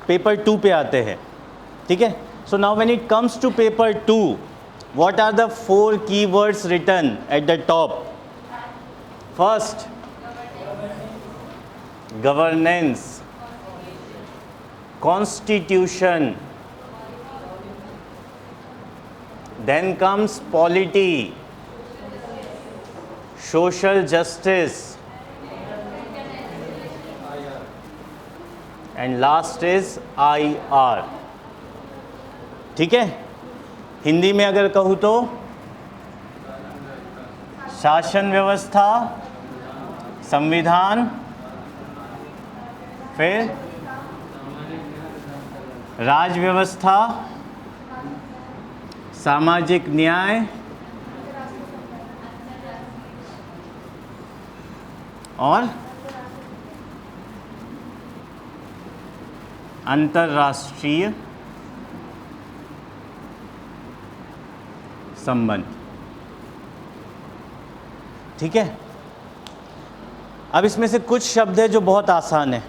Paper 2 पे आते हैं, ठीक है। So now when it comes to paper 2, what are the 4 keywords written at the top? First, governance, constitution, then comes polity, social justice, and last is IR, ठीक है। हिंदी में अगर कहूँ तो शासन व्यवस्था, संविधान, फिर राज व्यवस्था, सामाजिक न्याय और अंतर्राष्ट्रीय संबंध, ठीक है। अब इसमें से कुछ शब्द है जो बहुत आसान है,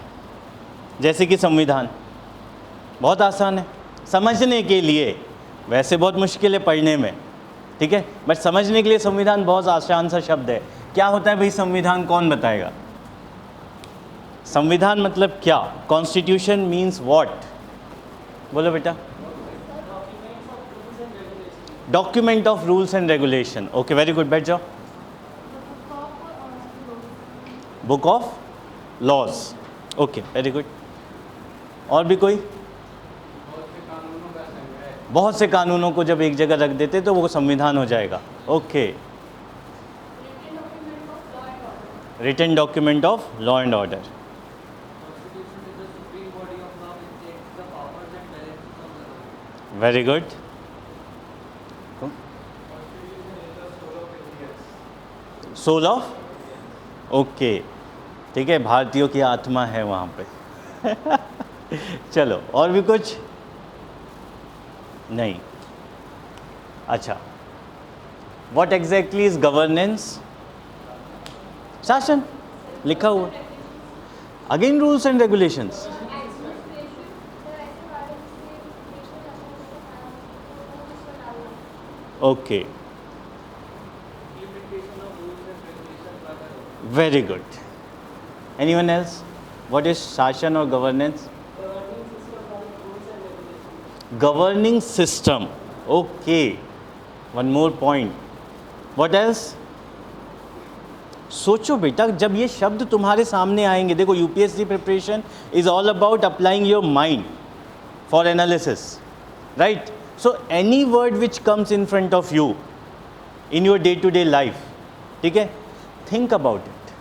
जैसे कि संविधान, बहुत आसान है समझने के लिए, वैसे बहुत मुश्किल है पढ़ने में, ठीक है, बट समझने के लिए संविधान बहुत आसान सा शब्द है। क्या होता है भाई संविधान, कौन बताएगा? संविधान मतलब क्या? Constitution means what? बोलो बेटा। Document of rules and regulation. Okay, very good, बैठ जाओ। Book of laws. Okay, very good. और भी कोई? बहुत से कानूनों को जब एक जगह रख देते तो वो संविधान हो जाएगा। Okay, written document of law and order. Very good. Soul of, okay, ठीक है, भारतीयों की आत्मा है वहाँ पे। चलो, और भी कुछ? नहीं। अच्छा, व्हाट एग्जैक्टली इज गवर्नेंस? शासन लिखा हुआ, again rules and regulations. Okay, very good. Anyone else? What is शासन और governance? Governing system. Okay, one more point. What else? सोचो बेटा, जब ये शब्द तुम्हारे सामने आएंगे, देखो UPSC preparation is all about applying your mind for analysis, right? So any word which comes in front of you in your day to day life, ठीक है, थिंक अबाउट इट,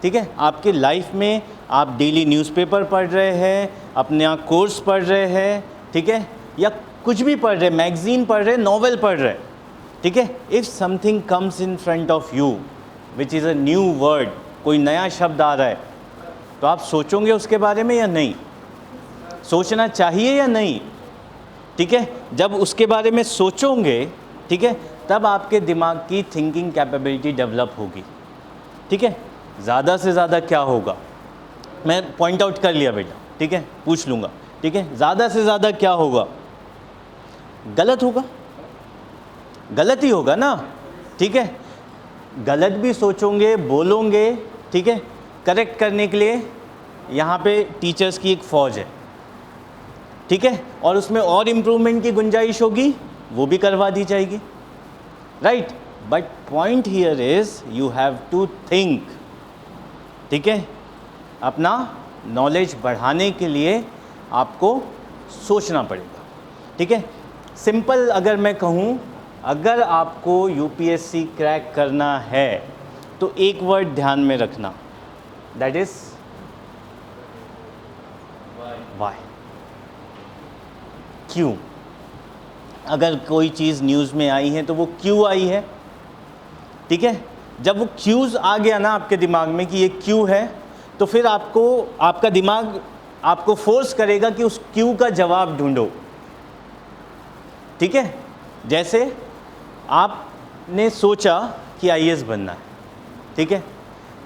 ठीक है। आपके लाइफ में आप डेली न्यूज़पेपर पढ़ रहे हैं, अपने यहाँ कोर्स पढ़ रहे हैं, ठीक है, या कुछ भी पढ़ रहे, मैगजीन पढ़ रहे, नॉवेल पढ़ रहे, ठीक है। If something comes in front of you which is a new word, कोई नया शब्द आ रहा है, तो आप सोचोगे उसके बारे में या नहीं? सोचना चाहिए या नहीं? ठीक है, जब उसके बारे में सोचोगे, ठीक है, तब आपके दिमाग की थिंकिंग कैपेबिलिटी डेवलप होगी, ठीक है। ज़्यादा से ज़्यादा क्या होगा, मैं पॉइंट आउट कर लिया बेटा, ठीक है, पूछ लूँगा, ठीक है। ज़्यादा से ज़्यादा क्या होगा? गलत होगा, गलत ही होगा ना, ठीक है। गलत भी सोचोगे, बोलोगे, ठीक है, करेक्ट करने के लिए यहाँ पे टीचर्स की एक फ़ौज है, ठीक है, और उसमें और इम्प्रूवमेंट की गुंजाइश होगी, वो भी करवा दी जाएगी, right. But point here is you have to think, ठीक है। अपना नॉलेज बढ़ाने के लिए आपको सोचना पड़ेगा, ठीक है। सिंपल अगर मैं कहूँ, अगर आपको यूपीएससी क्रैक करना है तो एक वर्ड ध्यान में रखना, दैट इज वाई, क्यों। अगर कोई चीज़ न्यूज़ में आई है तो वो क्यों आई है, ठीक है। जब वो क्यूज़ आ गया ना आपके दिमाग में कि ये क्यों है, तो फिर आपका दिमाग आपको फोर्स करेगा कि उस क्यों का जवाब ढूंढो, ठीक है। जैसे आपने सोचा कि आईएएस बनना है, ठीक है,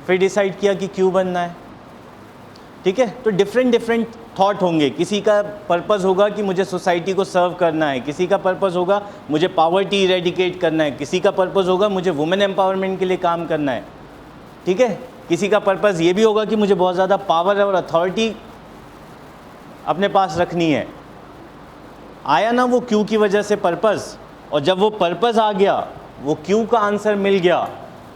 फिर डिसाइड किया कि क्यों बनना है, ठीक है। तो डिफरेंट थॉट होंगे, किसी का पर्पस होगा कि मुझे सोसाइटी को सर्व करना है, किसी का पर्पस होगा मुझे पावर्टी इरेडिकेट करना है, किसी का पर्पस होगा मुझे वुमेन एम्पावरमेंट के लिए काम करना है, ठीक है, किसी का पर्पस ये भी होगा कि मुझे बहुत ज़्यादा पावर और अथॉरिटी अपने पास रखनी है। आया ना वो क्यों की वजह से पर्पस, और जब वो पर्पस आ गया, वो क्यों का आंसर मिल गया,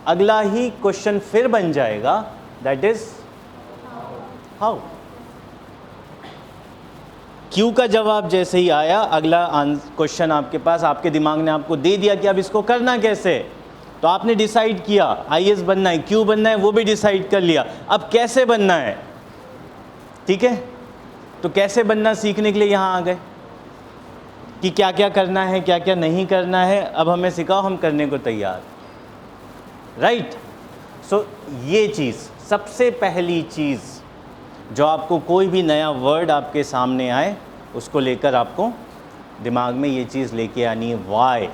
अगला ही क्वेश्चन फिर बन जाएगा, दैट इज हाउ। क्यों का जवाब जैसे ही आया, अगला क्वेश्चन आपके पास, आपके दिमाग ने आपको दे दिया कि अब इसको करना कैसे, तो आपने डिसाइड किया आईएएस बनना है, क्यों बनना है वो भी डिसाइड कर लिया, अब कैसे बनना है, ठीक है। तो कैसे बनना सीखने के लिए यहाँ आ गए कि क्या क्या करना है, क्या क्या नहीं करना है, अब हमें सिखाओ, हम करने को तैयार, राइट। सो ये चीज़, सबसे पहली चीज़ जो आपको कोई भी नया वर्ड आपके सामने आए, उसको लेकर आपको दिमाग में ये चीज़ लेके आनी है, वाई,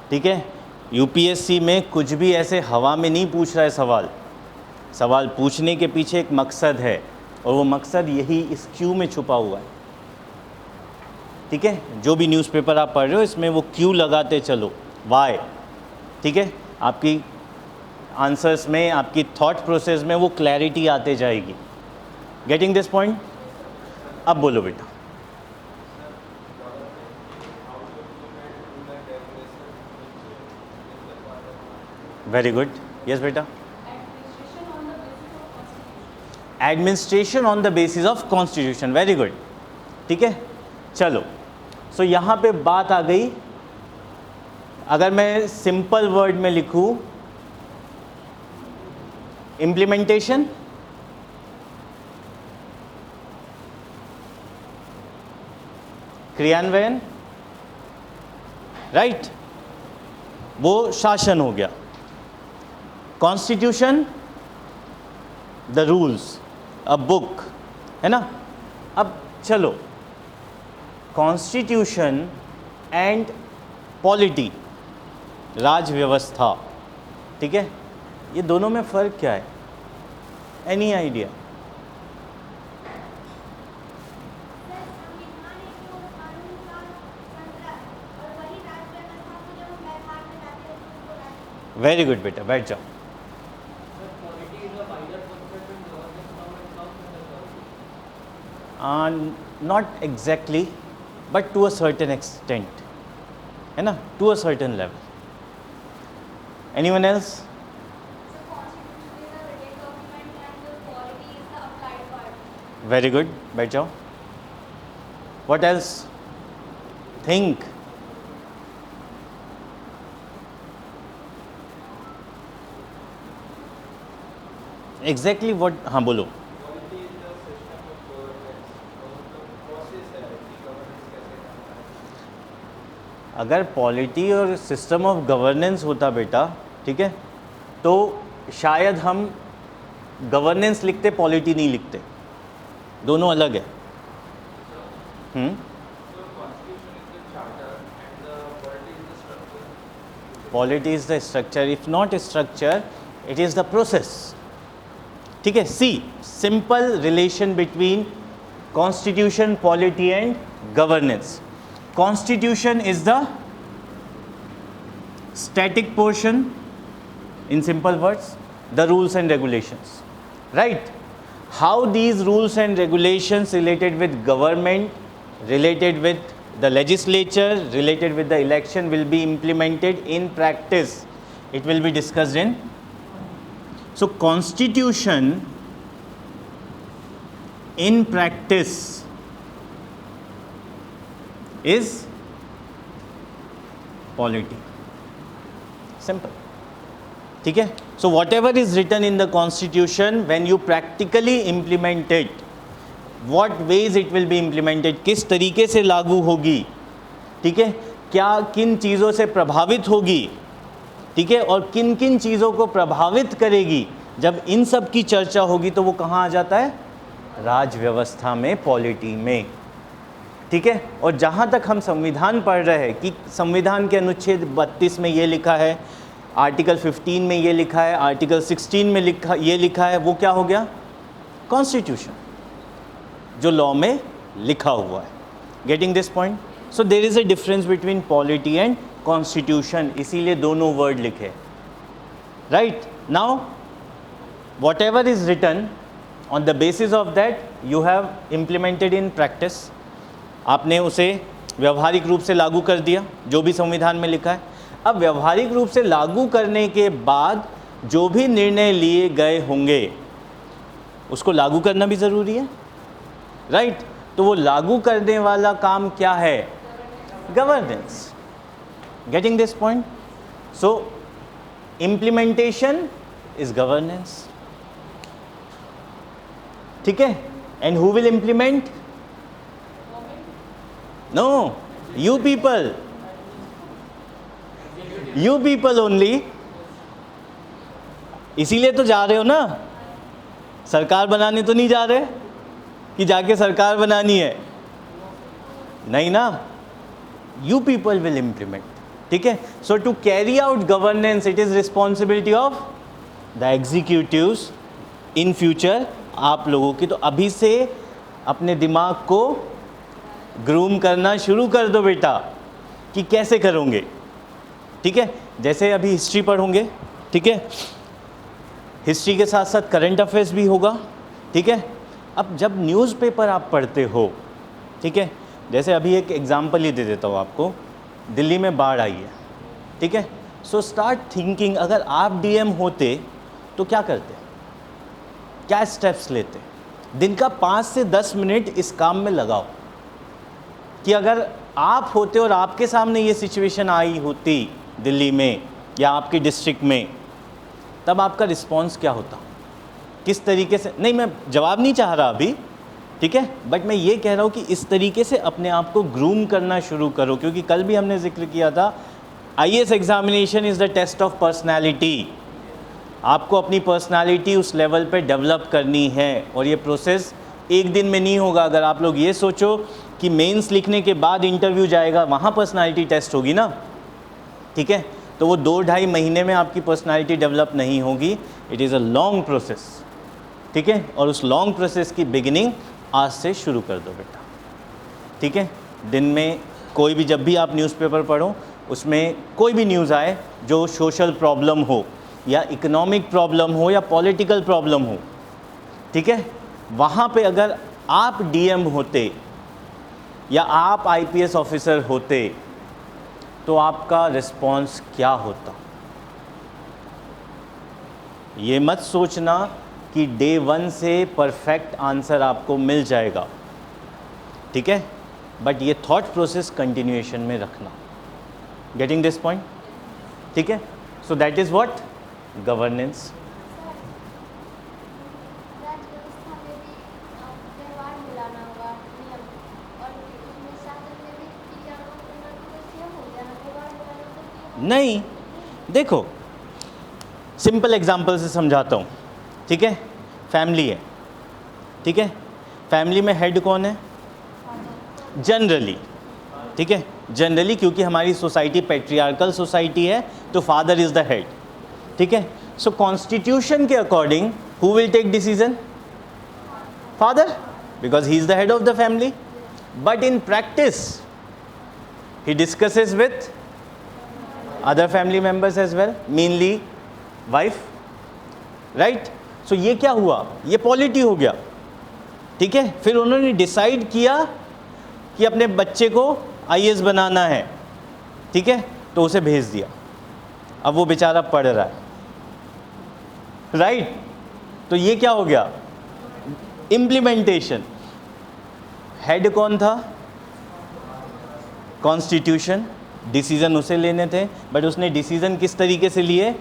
ठीक है। यूपीएससी में कुछ भी ऐसे हवा में नहीं पूछ रहा है सवाल, सवाल पूछने के पीछे एक मकसद है, और वो मकसद यही इस क्यू में छुपा हुआ है, ठीक है। जो भी न्यूज़पेपर आप पढ़ रहे हो, इसमें वो क्यू लगाते चलो, वाई, ठीक है। आपकी आंसर्स में, आपकी थॉट प्रोसेस में वो क्लैरिटी आते जाएगी। Getting this point? अब बोलो बेटा। वेरी गुड, यस बेटा। Administration on the basis of constitution, very good, ठीक है। चलो, सो यहाँ पे बात आ गई, अगर मैं सिंपल वर्ड में लिखूँ, इम्प्लीमेंटेशन, क्रियान्वयन, राइट, वो शासन हो गया। Constitution, the rules, a book, है ना। अब चलो, कॉन्स्टिट्यूशन एंड पॉलिटी, राज व्यवस्था, ठीक है, ये दोनों में फ़र्क क्या है? Any idea? वेरी गुड बेटा, बैठ जाओ। Not exactly, but to a certain extent, है ना, to a certain level. Anyone else? Very good, बैठ जाओ। What else? Think. Exactly what, हाँ बोलो। अगर पॉलिटी और सिस्टम ऑफ गवर्नेंस होता बेटा, ठीक है, तो शायद हम गवर्नेंस लिखते, पॉलिटी नहीं लिखते, दोनों अलग है। Polity is the structure, if not structure it is the process, ठीक है। See, simple relation between constitution, polity and governance. Constitution is the static portion, in simple words, the rules and regulations, right? How these rules and regulations related with government, related with the legislature, related with the election will be implemented in practice, it will be discussed in. So constitution in practice is polity, simple, ठीक है। So whatever is written in the constitution, when you practically implement it, what ways it will be implemented, किस तरीके से लागू होगी, ठीक है, क्या किन चीज़ों से प्रभावित होगी, ठीक है, और किन किन चीज़ों को प्रभावित करेगी, जब इन सब की चर्चा होगी तो वो कहाँ आ जाता है? राज व्यवस्था में, पॉलिटी में, ठीक है। और जहाँ तक हम संविधान पढ़ रहे हैं कि संविधान के अनुच्छेद 32 में ये लिखा है, आर्टिकल 15 में ये लिखा है, आर्टिकल 16 में ये लिखा है, वो क्या हो गया? कॉन्स्टिट्यूशन, जो लॉ में लिखा हुआ है। Getting this point? So there is a difference between polity and constitution, इसीलिए दोनों वर्ड लिखे। Right now whatever is written, on the basis of that you have implemented in practice, आपने उसे व्यवहारिक रूप से लागू कर दिया जो भी संविधान में लिखा है। अब व्यवहारिक रूप से लागू करने के बाद जो भी निर्णय लिए गए होंगे उसको लागू करना भी ज़रूरी है, राइट? तो वो लागू करने वाला काम क्या है? Governance. Getting this point? So implementation is governance, ठीक है? And who will implement? No, you people only। इसीलिए तो जा रहे हो ना, सरकार बनाने तो नहीं जा रहे कि जाके सरकार बनानी है, नहीं ना, you people will implement, ठीक है? So to carry out governance it is responsibility of the executives in future, आप लोगों की। तो अभी से अपने दिमाग को ग्रूम करना शुरू कर दो बेटा कि कैसे करोगे, ठीक है? जैसे अभी हिस्ट्री पढ़ोगे, ठीक है? हिस्ट्री के साथ साथ करंट अफेयर्स भी होगा, ठीक है? अब जब न्यूज़पेपर आप पढ़ते हो, ठीक है, जैसे अभी एक एग्जांपल ही दे देता हूँ आपको, दिल्ली में बाढ़ आई है, ठीक है? सो स्टार्ट थिंकिंग, अगर आप डीएम होते तो क्या करते, क्या स्टेप्स लेते? दिन का 5 से 10 मिनट इस काम में लगाओ कि अगर आप होते और आपके सामने ये सिचुएशन आई होती दिल्ली में या आपके डिस्ट्रिक्ट में, तब आपका रिस्पॉन्स क्या होता, किस तरीके से? नहीं, मैं जवाब नहीं चाह रहा अभी, ठीक है, बट मैं ये कह रहा हूँ कि इस तरीके से अपने आप को ग्रूम करना शुरू करो, क्योंकि कल भी हमने जिक्र किया था, IAS examination is the test of personality. आपको अपनी पर्सनालिटी उस लेवल पे डेवलप करनी है, और ये प्रोसेस एक दिन में नहीं होगा। अगर आप लोग ये सोचो कि मेंस लिखने के बाद इंटरव्यू जाएगा, वहाँ पर्सनालिटी टेस्ट होगी ना, ठीक है, तो वो 2-2.5 महीने में आपकी पर्सनालिटी डेवलप नहीं होगी। It is a long process, ठीक है, और उस लॉन्ग प्रोसेस की बिगिनिंग आज से शुरू कर दो बेटा, ठीक है? दिन में कोई भी, जब भी आप न्यूज़पेपर पढ़ो, उसमें कोई भी न्यूज़ आए जो सोशल प्रॉब्लम हो या इकोनॉमिक प्रॉब्लम हो या पॉलिटिकल प्रॉब्लम हो, ठीक है, वहाँ पे अगर आप डीएम होते या आप आईपीएस ऑफिसर होते तो आपका रिस्पॉन्स क्या होता? ये मत सोचना कि डे 1 से परफेक्ट आंसर आपको मिल जाएगा, ठीक है, बट ये थॉट प्रोसेस कंटिन्यूएशन में रखना। Getting this point? ठीक है, so that is what governance. नहीं, देखो सिंपल एग्जांपल से समझाता हूँ, ठीक है? फैमिली है, ठीक है, फैमिली में हेड कौन है? जनरली, ठीक है, जनरली, क्योंकि हमारी सोसाइटी पैट्रियार्कल सोसाइटी है तो फादर इज़ द हेड, ठीक है? सो कॉन्स्टिट्यूशन के according who will take decision? Father, because he is the head of the family, but in practice he discusses with other family members as well, mainly wife, right? So ये क्या हुआ? ये polity हो गया, ठीक है? फिर उन्होंने डिसाइड किया कि अपने बच्चे को आईएएस बनाना है, ठीक है, तो उसे भेज दिया, अब वो बेचारा पढ़ रहा है, राइट? तो ये क्या हो गया? इम्प्लीमेंटेशन। हेड कौन था? कॉन्स्टिट्यूशन, डिसीज़न उसे लेने थे, बट उसने डिसीज़न किस तरीके से लिए?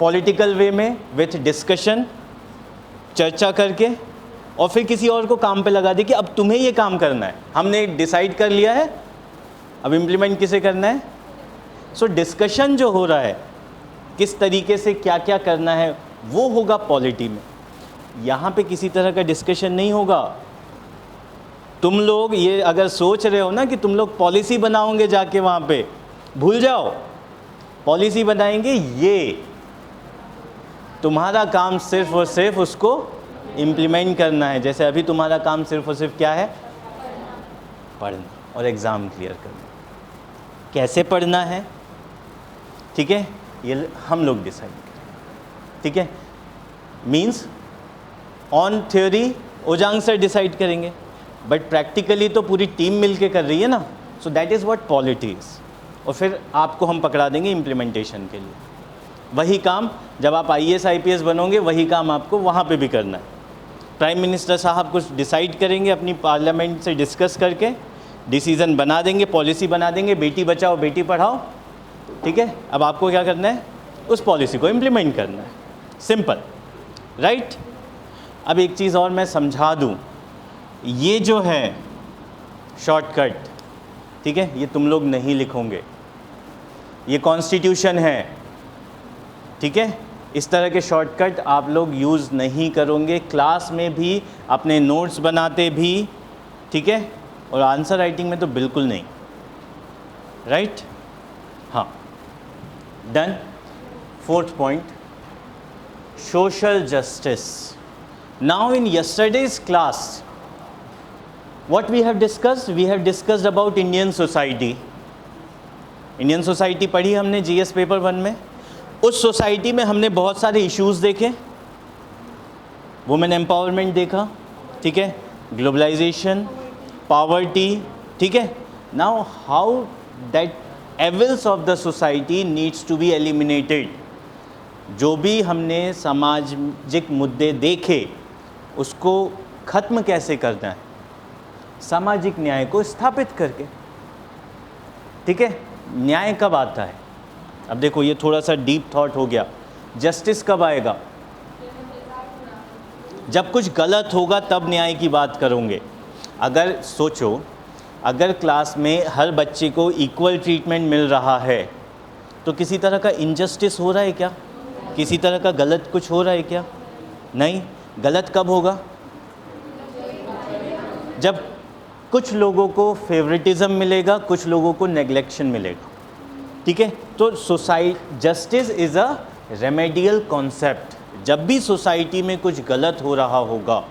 पॉलिटिकल वे में, विथ डिस्कशन, चर्चा करके, और फिर किसी और को काम पे लगा दी कि अब तुम्हें ये काम करना है, हमने डिसाइड कर लिया है, अब इम्प्लीमेंट किसे करना है? सो डिस्कशन जो हो रहा है किस तरीके से क्या क्या करना है वो होगा पॉलिटी में। यहाँ पे किसी तरह का डिस्कशन नहीं होगा। तुम लोग ये अगर सोच रहे हो ना कि तुम लोग पॉलिसी बनाओगे जाके वहाँ पे, भूल जाओ, पॉलिसी बनाएंगे ये, तुम्हारा काम सिर्फ और सिर्फ उसको इम्प्लीमेंट करना है। जैसे अभी तुम्हारा काम सिर्फ और सिर्फ क्या है, पढ़ना और एग्ज़ाम क्लियर करना। कैसे पढ़ना है, ठीक है, ये हम लोग डिसाइड करेंगे, ठीक है। मीन्स ऑन थ्योरी ओजांग सर डिसाइड करेंगे, बट प्रैक्टिकली तो पूरी टीम मिलके कर रही है ना। So that is what polity is. और फिर आपको हम पकड़ा देंगे इम्प्लीमेंटेशन के लिए। वही काम जब आप IAS IPS बनोगे, वही काम आपको वहाँ पे भी करना है। प्राइम मिनिस्टर साहब कुछ डिसाइड करेंगे, अपनी पार्लियामेंट से डिस्कस करके डिसीज़न बना देंगे, पॉलिसी बना देंगे, बेटी बचाओ बेटी पढ़ाओ, ठीक है। अब आपको क्या करना है, उस पॉलिसी को इम्प्लीमेंट करना है, सिंपल, राइट। अब एक चीज़ और मैं समझा दूँ, ये जो है शॉर्टकट, ठीक है, ये तुम लोग नहीं लिखोगे, ये कॉन्स्टिट्यूशन है, ठीक है। इस तरह के शॉर्टकट आप लोग यूज़ नहीं करोगे, क्लास में भी, अपने नोट्स बनाते भी, ठीक है, और आंसर राइटिंग में तो बिल्कुल नहीं, राइट। हाँ, done. 4th point, social justice. Now in yesterday's class what we have discussed about Indian society. Indian society पढ़ी हमने GS पेपर 1 में। उस सोसाइटी में हमने बहुत सारे इश्यूज देखे, वुमेन एम्पावरमेंट देखा, ठीक है, ग्लोबलाइजेशन, पॉवर्टी, ठीक है। Now how that evils of the society needs to be eliminated. जो भी हमने सामाजिक मुद्दे देखे उसको ख़त्म कैसे करना है, सामाजिक न्याय को स्थापित करके, ठीक है। न्याय कब आता है, अब देखो ये थोड़ा सा डीप थॉट हो गया। जस्टिस कब आएगा, जब कुछ गलत होगा तब न्याय की बात करोगे। अगर सोचो, अगर क्लास में हर बच्चे को इक्वल ट्रीटमेंट मिल रहा है तो किसी तरह का इनजस्टिस हो रहा है क्या, किसी तरह का गलत कुछ हो रहा है क्या, नहीं। गलत कब होगा, जब कुछ लोगों को फेवरेटिज्म मिलेगा, कुछ लोगों को नेग्लेक्शन मिलेगा, ठीक है। तो justice is a remedial concept. जब भी सोसाइटी में कुछ गलत हो रहा होगा,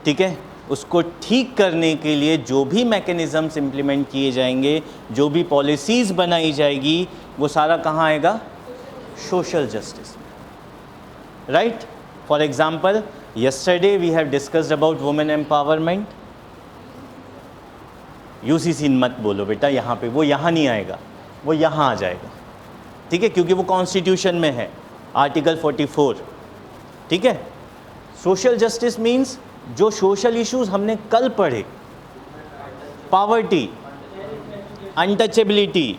ठीक है, उसको ठीक करने के लिए जो भी मैकेनिज़म्स इम्प्लीमेंट किए जाएंगे, जो भी पॉलिसीज़ बनाई जाएगी, वो सारा कहाँ आएगा, social justice, right. For example, yesterday we have discussed about women empowerment. UCC मत बोलो बेटा यहाँ पे, वो यहाँ नहीं आएगा, वो यहाँ आ जाएगा, ठीक है, क्योंकि वो कॉन्स्टिट्यूशन में है, आर्टिकल 44, ठीक है। सोशल जस्टिस मीन्स जो सोशल इश्यूज हमने कल पढ़े, पॉवर्टी, अनटचेबिलिटी,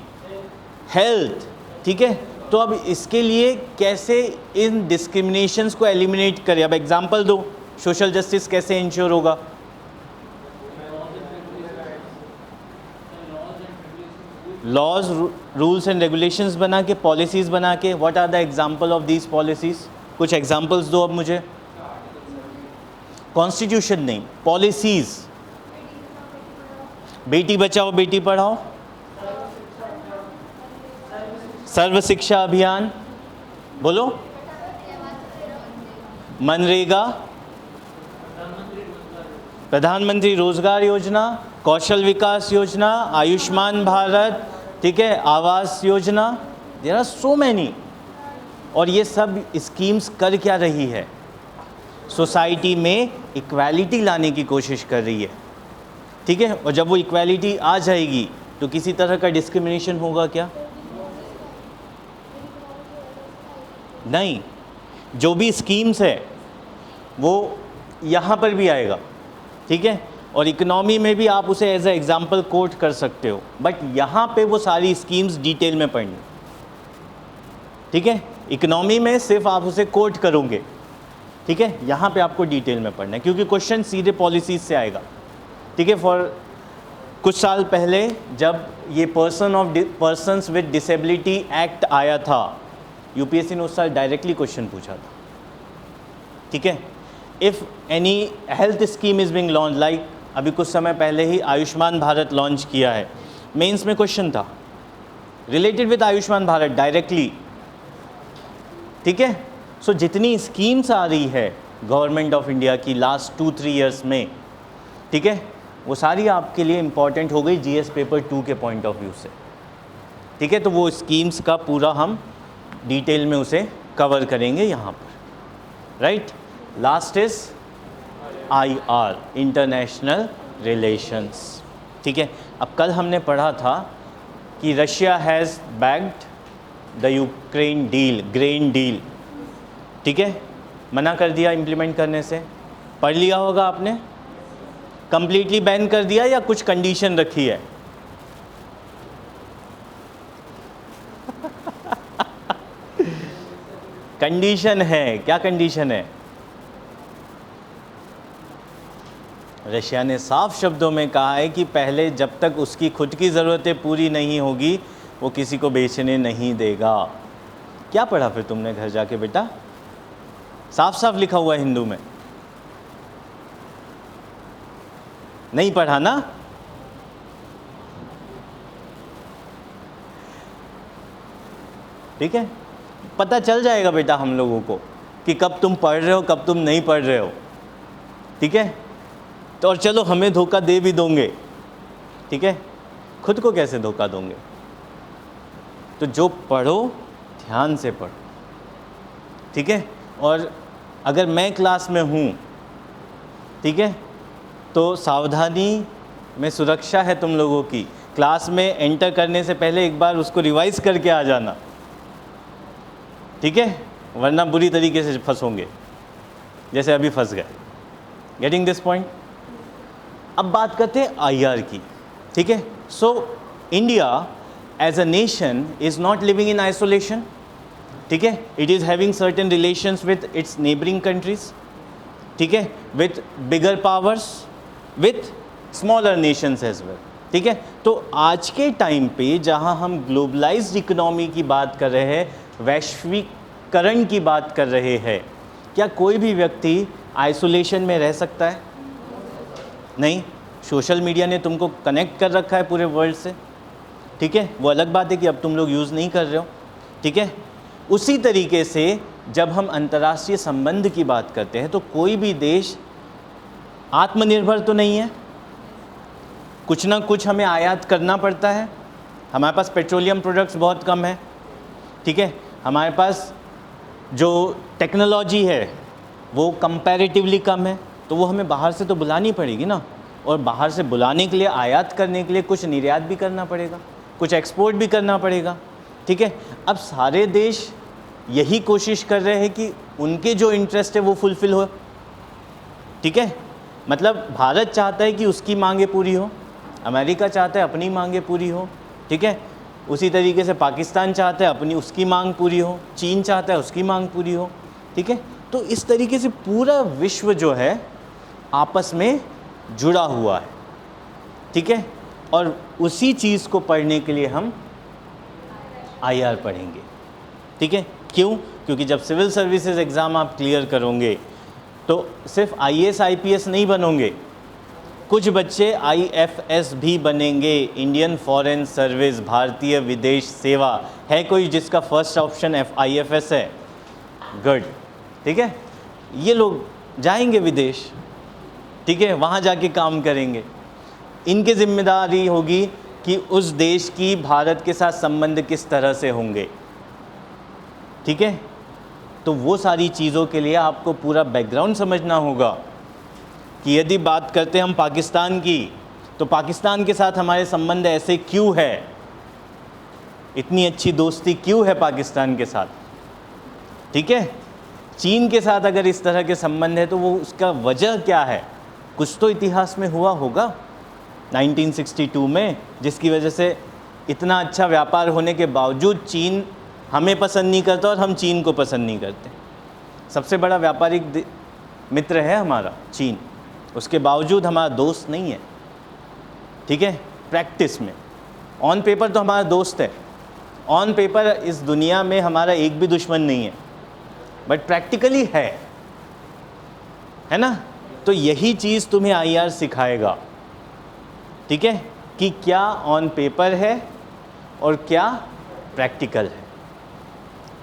हेल्थ, ठीक है। तो अब इसके लिए कैसे इन डिस्क्रिमिनेशंस को एलिमिनेट करें, अब एग्जांपल दो, सोशल जस्टिस कैसे इंश्योर होगा। लॉज, रूल्स एंड रेगुलेशंस बना के, पॉलिसीज़ बना के। What are the example of these policies, कुछ एग्जांपल्स दो अब मुझे। कॉन्स्टिट्यूशन नहीं, पॉलिसीज़। बेटी बचाओ बेटी पढ़ाओ, सर्व शिक्षा अभियान, बोलो, मनरेगा, प्रधानमंत्री रोजगार योजना, कौशल विकास योजना, आयुष्मान भारत, ठीक है, Awas Yojana. There are so many. और ये सब स्कीम्स कर क्या रही है, सोसाइटी में इक्वालिटी लाने की कोशिश कर रही है, ठीक है। और जब वो इक्वालिटी आ जाएगी तो किसी तरह का डिस्क्रिमिनेशन होगा क्या, नहीं। जो भी स्कीम्स है वो यहाँ पर भी आएगा, ठीक है। और इकोनॉमी में भी आप उसे एज ए एग्जाम्पल कोट कर सकते हो, बट यहाँ पे वो सारी स्कीम्स डिटेल में पढ़नी, ठीक है। इकोनॉमी में सिर्फ आप उसे कोट करोगे, ठीक है, यहाँ पे आपको डिटेल में पढ़ना है, क्योंकि क्वेश्चन सीधे पॉलिसीज से आएगा, ठीक है। फॉर कुछ साल पहले जब ये पर्सन्स विद डिसेबिलिटी एक्ट आया था, यूपीएससी ने उस साल डायरेक्टली क्वेश्चन पूछा था, ठीक है। If any health scheme is being launch, like अभी कुछ समय पहले ही आयुष्मान भारत लॉन्च किया है, मेंस में क्वेश्चन था related with Ayushman Bharat directly, ठीक है। सो जितनी स्कीम्स आ रही है गवर्नमेंट ऑफ इंडिया की लास्ट 2-3 ईयर्स में, ठीक है, वो सारी आपके लिए इम्पॉर्टेंट हो गई जीएस पेपर 2 के पॉइंट ऑफ व्यू से, ठीक है। तो वो स्कीम्स का पूरा हम डिटेल में उसे कवर करेंगे यहाँ पर, right. Last is IR, international relations, ठीक है। अब कल हमने पढ़ा था कि Russia has backed the Ukraine deal, grain deal, ठीक है, मना कर दिया इम्प्लीमेंट करने से। पढ़ लिया होगा आपने, कंप्लीटली बैन कर दिया या कुछ कंडीशन रखी है? कंडीशन है, क्या कंडीशन है? रशिया ने साफ शब्दों में कहा है कि पहले जब तक उसकी खुद की ज़रूरतें पूरी नहीं होगी वो किसी को बेचने नहीं देगा। क्या पढ़ा फिर तुमने घर जाके बेटा? साफ साफ लिखा हुआ है हिंदू में, नहीं पढ़ा ना? ठीक है, पता चल जाएगा बेटा हम लोगों को कि कब तुम पढ़ रहे हो कब तुम नहीं पढ़ रहे हो, ठीक है। तो और चलो हमें धोखा दे भी दोगे, ठीक है, खुद को कैसे धोखा दोगे? तो जो पढ़ो ध्यान से पढ़ो, ठीक है। और अगर मैं क्लास में हूँ, ठीक है, तो सावधानी में सुरक्षा है तुम लोगों की। क्लास में एंटर करने से पहले एक बार उसको रिवाइज करके आ जाना, ठीक है, वरना बुरी तरीके से फंसोगे जैसे अभी फंस गए। Getting this point? अब बात करते हैं IR की, ठीक है। So India as a nation is not living in isolation, ठीक है, it is having certain relations with its neighbouring countries, ठीक है, with bigger powers, with smaller nations as well, ठीक है। तो आज के टाइम पे जहां हम ग्लोबलाइज्ड इकोनॉमी की बात कर रहे हैं, वैश्वीकरण की बात कर रहे हैं, क्या कोई भी व्यक्ति आइसोलेशन में रह सकता है? नहीं। सोशल मीडिया ने तुमको कनेक्ट कर रखा है पूरे वर्ल्ड से, ठीक है, वो अलग बात है कि अब तुम लोग यूज़ नहीं कर रहे हो, ठीक है। उसी तरीके से जब हम अंतर्राष्ट्रीय संबंध की बात करते हैं तो कोई भी देश आत्मनिर्भर तो नहीं है, कुछ ना कुछ हमें आयात करना पड़ता है। हमारे पास पेट्रोलियम प्रोडक्ट्स बहुत कम है, ठीक है, हमारे पास जो टेक्नोलॉजी है वो कंपैरेटिवली कम है, तो वो हमें बाहर से तो बुलानी पड़ेगी ना, और बाहर से बुलाने के लिए, आयात करने के लिए कुछ निर्यात भी करना पड़ेगा, कुछ एक्सपोर्ट भी करना पड़ेगा, ठीक है। अब सारे देश यही कोशिश कर रहे हैं कि उनके जो इंटरेस्ट है वो फुलफ़िल हो, ठीक है। मतलब भारत चाहता है कि उसकी मांगें पूरी हो, अमेरिका चाहता है अपनी मांगें पूरी हो, ठीक है। उसी तरीके से पाकिस्तान चाहता है अपनी उसकी मांग पूरी हो, चीन चाहता है उसकी मांग पूरी हो, ठीक है। तो इस तरीके से पूरा विश्व जो है आपस में जुड़ा हुआ है, ठीक है। और उसी चीज़ को पढ़ने के लिए हम IR पढ़ेंगे, ठीक है। क्यों? क्योंकि जब सिविल सर्विसेज एग्ज़ाम आप क्लियर करोगे तो सिर्फ IAS IPS नहीं बनोगे, कुछ बच्चे IFS भी बनेंगे, इंडियन फॉरेन सर्विस, भारतीय विदेश सेवा। है कोई जिसका फर्स्ट ऑप्शन IFS है? गुड, ठीक है। ये लोग जाएंगे विदेश, ठीक है, वहाँ जाके काम करेंगे। इनकी जिम्मेदारी होगी कि उस देश की भारत के साथ संबंध किस तरह से होंगे, ठीक है। तो वो सारी चीज़ों के लिए आपको पूरा बैकग्राउंड समझना होगा कि यदि बात करते हैं हम पाकिस्तान की, तो पाकिस्तान के साथ हमारे संबंध ऐसे क्यों है, इतनी अच्छी दोस्ती क्यों है पाकिस्तान के साथ, ठीक है। चीन के साथ अगर इस तरह के संबंध है तो वो उसका वजह क्या है? कुछ तो इतिहास में हुआ होगा 1962 में, जिसकी वजह से इतना अच्छा व्यापार होने के बावजूद चीन हमें पसंद नहीं करता और हम चीन को पसंद नहीं करते। सबसे बड़ा व्यापारिक मित्र है हमारा चीन, उसके बावजूद हमारा दोस्त नहीं है, ठीक है। प्रैक्टिस में ऑन पेपर तो हमारा दोस्त है, ऑन पेपर इस दुनिया में हमारा एक भी दुश्मन नहीं है, बट प्रैक्टिकली है ना। तो यही चीज़ तुम्हें IR सिखाएगा, ठीक है, कि क्या ऑन पेपर है और क्या प्रैक्टिकल है,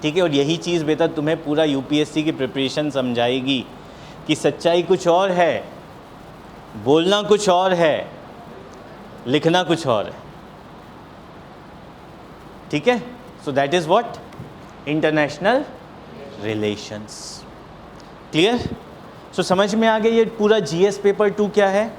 ठीक है। और यही चीज़ बेटा तुम्हें पूरा UPSC की प्रिपरेशन समझाएगी। कि सच्चाई कुछ और है, बोलना कुछ और है, लिखना कुछ और है। ठीक है, so that is what international relations. Clear? So समझ में आ गया ये पूरा जीएस पेपर 2 क्या है।